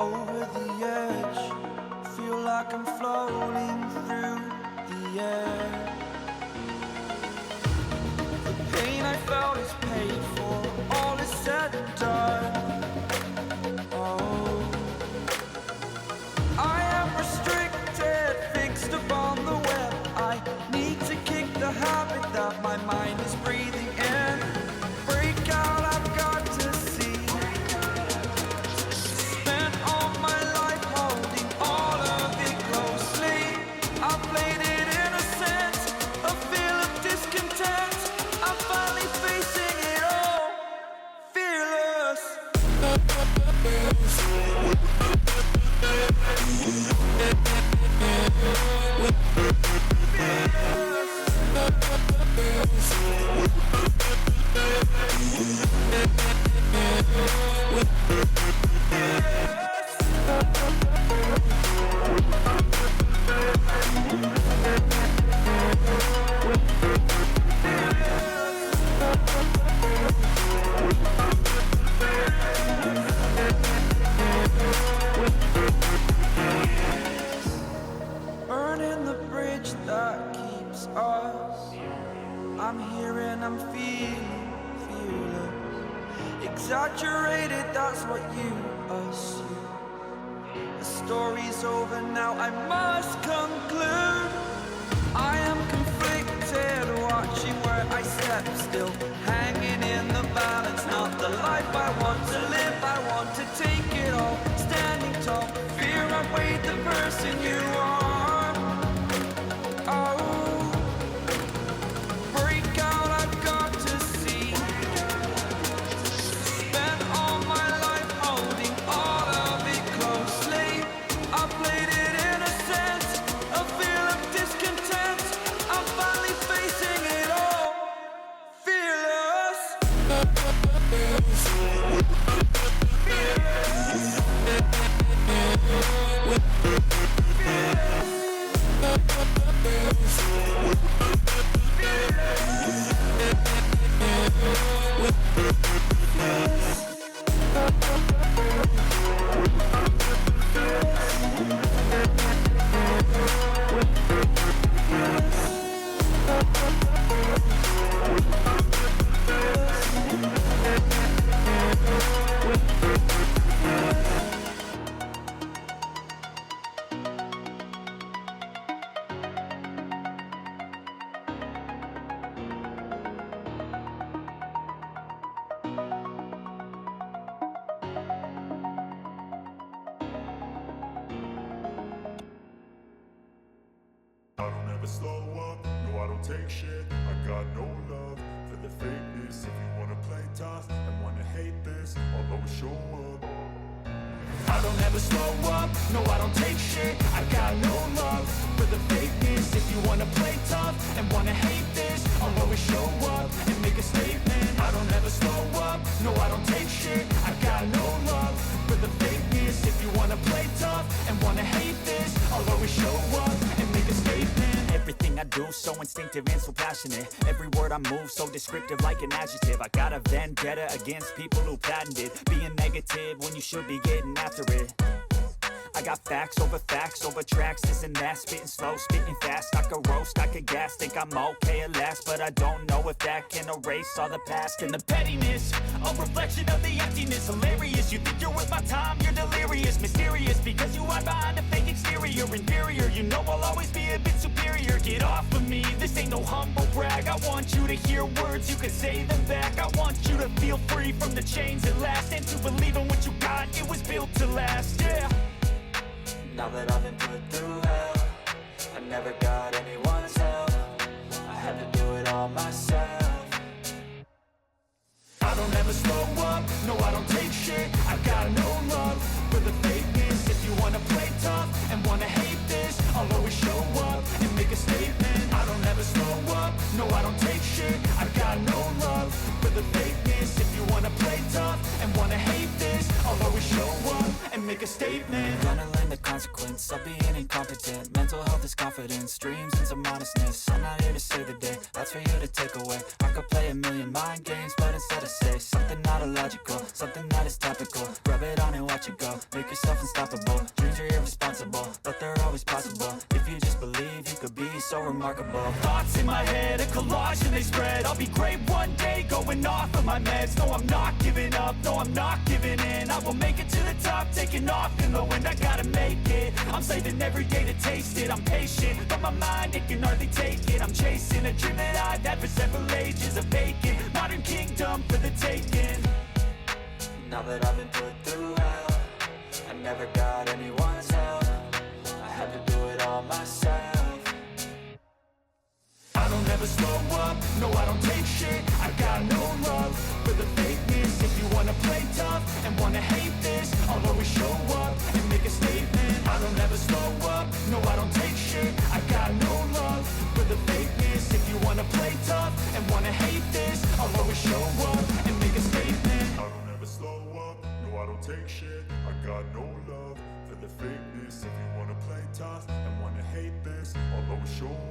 over the edge. Feel like I'm floating through the air. The pain I felt is paid for, all is said and done. Oh, I am restricted, fixed upon the web. I need to kick the habit that my mind is breathing in. Break out, I've got to see. Spent all my life holding all of it closely. I played it innocent, a feel of discontent. I'm finally facing it all, fearless. Burning the bridge that keeps us. I'm here and I'm feeling fearless. Exaggerated, that's what you assume. The story's over now, I must conclude. I am conflicted, watching where I step still, hanging in the balance. Not the life I want to live, I want to take it all. Standing tall, fear outweighed the person you are. Oh, break out, I've got to see. Spent all my life holding all of it closely. I played it innocent, a feel of discontent. I'm finally facing it all, fearless. I don't ever slow up, no I don't take shit. I got no love for the fakeness. If you wanna play tough and wanna hate this, I'll always show up. I don't ever slow up, no I don't take shit. I got no love for the fakeness. If you wanna play tough and wanna hate this, I'll always show up and make a statement. I don't ever slow up, no I don't take shit. I got no love for the fakeness. If you wanna play tough and wanna hate this, I'll always show up and make a statement. Everything I do so instinctive and so passionate. Every word I move so descriptive like an adjective. I got a vendetta against people who patented being negative when you should be getting after it. I got facts over tracks, this and that. Spitting slow, spitting fast. I could roast, I could gas. Think I'm okay at last, but I don't know if that can erase all the past. And the pettiness, a reflection of the emptiness. Hilarious, you think you're worth my time, you're delirious. Mysterious, because you hide behind a fake exterior. Inferior, you know I'll always be a bit superior. Get off of me, this ain't no humble brag. I want you to hear words, you can say them back. I want you to feel free from the chains at last, and to believe in what you got, it was built to last, yeah. Now that I've been put through hell, I never got anyone's help. I had to do it all myself. I don't ever slow up, no I don't take shit. I got no love for the fakeness. If you wanna play tough and wanna hate this, I'll always show up and make a statement. I don't ever slow up, no I don't take shit. I got no love for the fakeness. If you wanna play tough and wanna hate this, I'll always show up and make a statement. Gonna learn the consequence of being incompetent. Mental health is confidence, dreams and some honestness. I'm not here to save the day, that's for you to take away. I could play a million mind games, but instead I say something not illogical, something that is topical. Rub it on and watch it go, make yourself unstoppable. Dreams are irresponsible, but they're always possible. If you just believe, you could be so remarkable. Thoughts in my head, a collage and they spread. I'll be great one day, going off of my meds. No, I'm not giving up, no, I'm not giving in. I will make it to the top, taking off in the wind. I gotta make it, I'm saving every day to taste it. I'm patient, but my mind, it can hardly take it. I'm chasing a dream that I've had for several ages. A vacant, modern kingdom for the taking. Now that I've been put through hell, I never got anyone's help. I had to do it all myself. I don't ever slow up, no I don't take shit. I got no love for the fakeness. If you wanna play tough and wanna hate this, I'll always show up and make a statement. I don't ever slow up, no I don't take shit. I got no love for the fakeness. If you wanna play tough and wanna hate this, I'll always show up and make a statement. I don't ever slow up, no I don't take shit. I got no love for the fakeness. If you wanna play tough and wanna hate this, I'll always show up